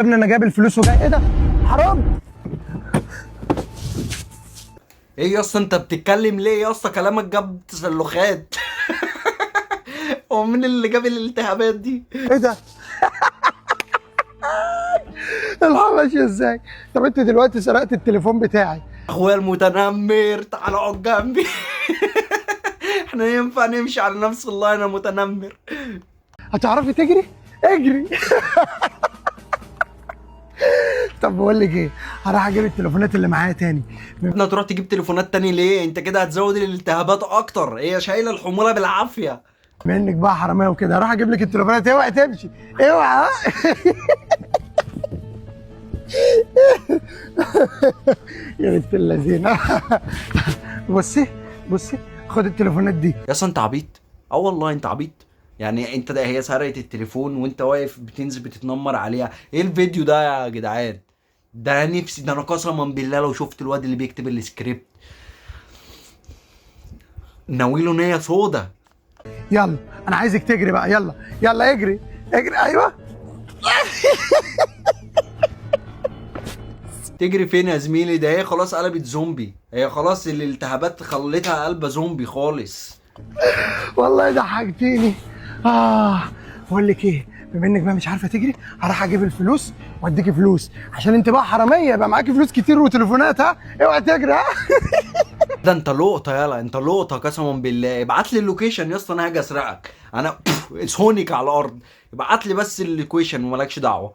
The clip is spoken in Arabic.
ابني انا جايب الفلوس وجاي. ايه ده؟ حرام. ايه يا اسطى انت بتتكلم ليه يا اسطى؟ كلامك جاب تسلخات. هو مين اللي جاب الالتهابات دي؟ ايه ده؟ الحق ماشي ازاي؟ طب انت دلوقتي سرقت التليفون بتاعي. اخويا المتنمر تعال اقعد جنبي. احنا ينفع نمشي على نفس اللاين يا متنمر؟ هتعرفي تجري؟ اجري. طب بقول لك ايه، هروح اجيب التليفونات اللي معايا تاني. انت تروح تجيب تليفونات تاني ليه؟ انت كده هتزود الالتهابات اكتر، هي شايله الحموله بالعافيه. بما انك بقى حراميه وكده، هروح اجيب لك التليفونات. اوعي تمشي، اوعى. يا بنت اللذينه. بصي بصي، خد التليفونات دي. يا اسطى انت عبيط؟ اه والله انت عبيط. يعني انت ده هي سرقت التليفون وانت واقف بتنزل بتتنمر عليها؟ ايه الفيديو ده يا جدعان؟ ده انا نفسي، ده انا قسما بالله لو شفت الواد اللي بيكتب السكريبت ناويله نية سودا. يلا انا عايزك تجري بقى، يلا يلا اجري اجري. ايوه. تجري فين يا زميلي؟ ده هي خلاص قلبت زومبي، هي خلاص الالتهابات خلتها قلبة زومبي خالص. والله ضحكتيني. بقول لك ايه، بما انك بقى مش عارفه تجري، هروح اجيب الفلوس واديكي فلوس، عشان انت بقى حراميه يبقى معاكي فلوس كتير وتليفونات. ها اوعي تجري. ها. ده انت لقطة يالا، انت لقطة قسما بالله. ابعت لي اللوكيشن يا اسطى انا هاجي اسرقك. انا سونيك على الارض. ابعت لي بس اللوكيشن ومالكش دعوة.